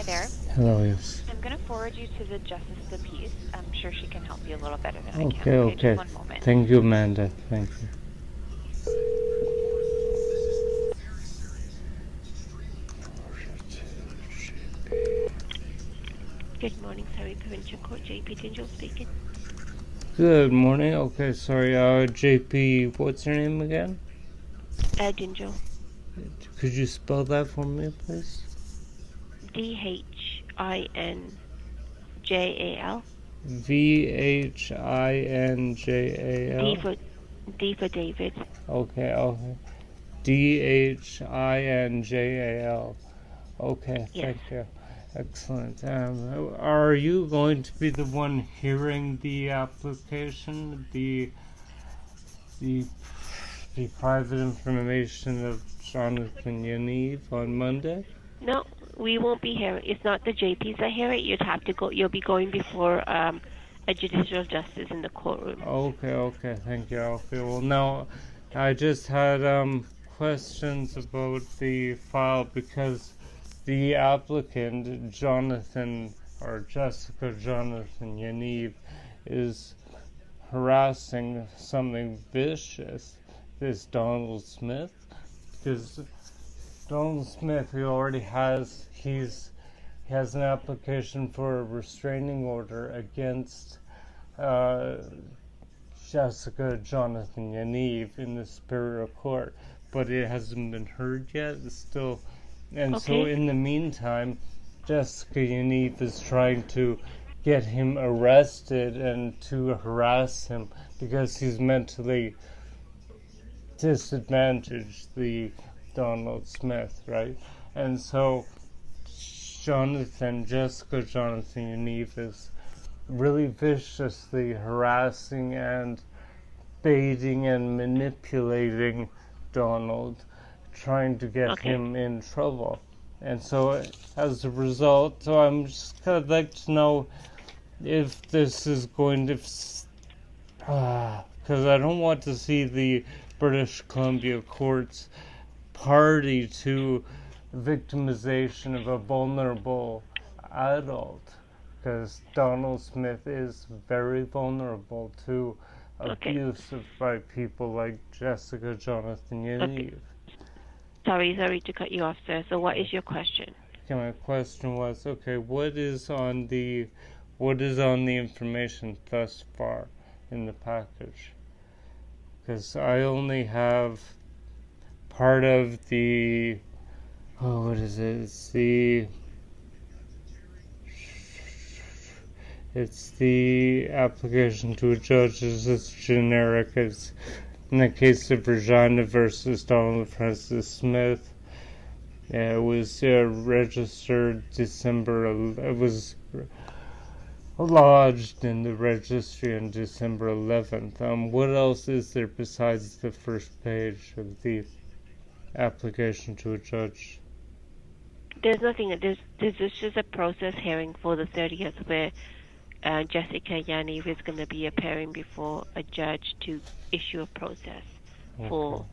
there. Hello, yes. I'm going to forward you to the Justice of the Peace. I'm sure she can help you a little better than I can. Okay, Okay, just okay. one moment. Thank you, Amanda. Thank you. Good morning, Surrey Provincial Court. JP Dhinjal speaking. Good morning. Okay, sorry. JP, what's your name again? Dhinjal. Could you spell that for me, please? Dhinjal. D Vinjal. for D for David. Okay, okay. Dhinjal. Okay, Yes. thank you. Excellent. Are you going to be the one hearing the application, the the private information of Jonathan Yaniv on Monday? No, we won't be here. It's not the JPs that hear it. You'd have to go. You'll be going before a judicial justice in the courtroom. Okay, thank you. Okay, well, now I just had questions about the file because the applicant, Jonathan or Jessica Jonathan Yaniv, is harassing something vicious, this Donald Smith, because Donald Smith, he has an application for a restraining order against Jessica Jonathan Yaniv in the Superior Court, but it hasn't been heard yet. It's still, and so Okay. in the meantime, Jessica Yaniv is trying to get him arrested and to harass him because he's mentally disadvantaged, the Donald Smith, right? And so Jessica Jonathan Yaniv is really viciously harassing and baiting and manipulating Donald, trying to get him in trouble. And so as a result, so I'm just kind of like to know if this is going to, because I don't want to see the British Columbia courts party to victimization of a vulnerable adult, because Donald Smith is very vulnerable to abuse by people like Jessica Jonathan Yaniv. Sorry to cut you off, sir. So what is your question? Okay, my question was, okay, what is on the information thus far in the package? Because I only have part of the, what is it? It's the application to a judge is as generic as in the case of Regina versus Donald Francis Smith. It was registered it was lodged in the registry on December 11th. What else is there besides the first page of the application to a judge? There's nothing. There's just a process hearing for the 30th where Jessica Yaniv is going to be appearing before a judge to issue a process for.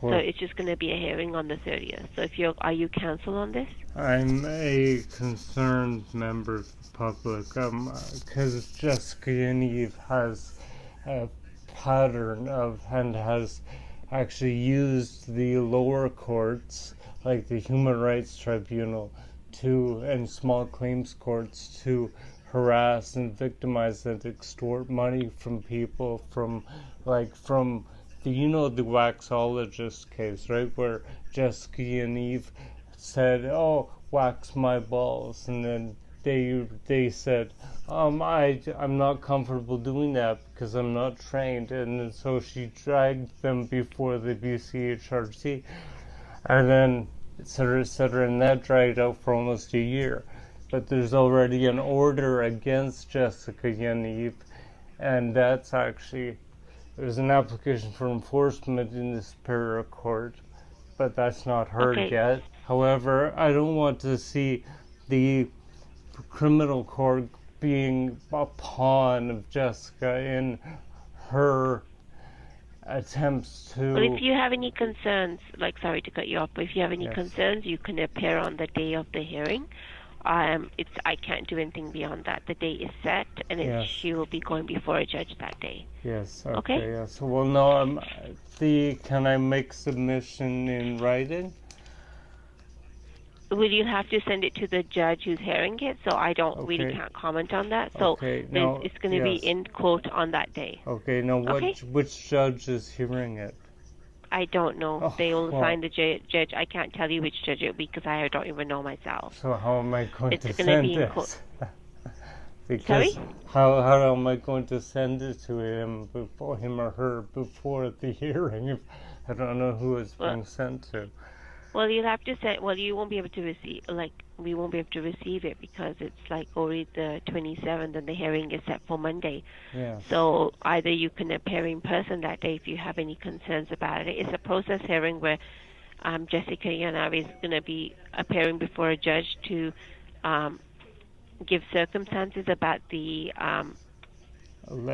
So it's just going to be a hearing on the 30th. So are you counsel on this? I'm a concerned member of the public because Jessica Yaniv has a pattern of and has actually used the lower courts like the Human Rights Tribunal and small claims courts to harass and victimize and extort money from people from the waxologist case, right, where Jessica Yaniv said, "Oh, wax my balls," and then they said, I'm not comfortable doing that because I'm not trained," and so she dragged them before the BCHRC, and then etc., and that dragged out for almost a year. But there's already an order against Jessica Yaniv, and that's actually, there's an application for enforcement in the Superior Court, but that's not heard yet. However, I don't want to see the criminal court being a pawn of Jessica in her attempts to. Well, if you have any concerns, like, sorry to cut you off, but if you have any Yes. concerns, you can appear on the day of the hearing. I can't do anything beyond that. The day is set, and Yes. she will be going before a judge that day. Yes. Okay. Okay. Yes. Well, no. Can I make submission in writing? Will you have to send it to the judge who's hearing it? So I don't really Okay. can't comment on that. So Okay, now, it's going to be yes. in court on that day. Okay. Now, Okay. which judge is hearing it? I don't know. Oh, They will well. assign the judge. I can't tell you which judge it will be because I don't even know myself. So how am I going It's to gonna send be in this? court. Because Sorry? how am I going to send it to him or her before the hearing if I don't know who it's Well- being sent to? Well, you'll have to send. Well, you won't be able to receive. We won't be able to receive it because it's already the 27th, and the hearing is set for Monday. Yes. So either you can appear in person that day if you have any concerns about it. It's a process hearing where Jessica Yaniv is going to be appearing before a judge to give circumstances about the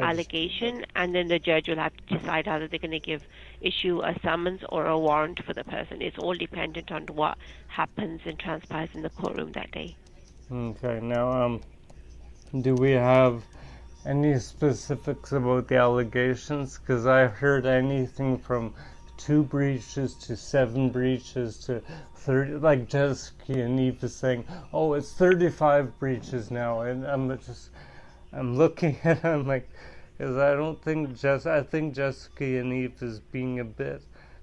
allegation, and then the judge will have to decide either they're going to issue a summons or a warrant for the person. It's all dependent on what happens and transpires in the courtroom that day. Okay. Now, do we have any specifics about the allegations? Because I heard anything from 2 breaches to 7 breaches to 30. Like Jessica and Eve is saying, "Oh, it's 35 breaches now," and I'm looking at it, I'm like, because I think Jessica Yaniv is being a bit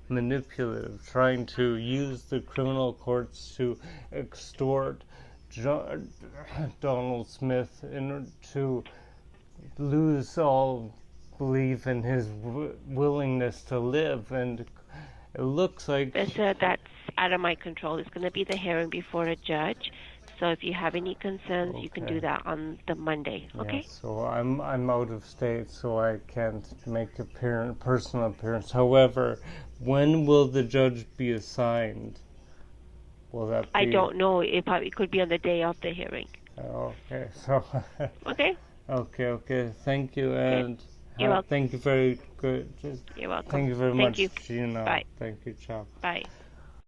manipulative, trying to use the criminal courts to extort Donald Smith to lose all belief in his willingness to live, and it looks like That's out of my control. It's going to be the hearing before a judge. So if you have any concerns, you can do that on the Monday. Okay? Yes, so I'm out of state, so I can't make a personal appearance. However, when will the judge be assigned? Will that be? I don't know. It probably could be on the day of the hearing. Okay, so. Okay? Okay. Thank you, and You're welcome. thank you very good. You're welcome. Thank you very Thank much, you. Gina. Bye. Thank you, ciao. Bye.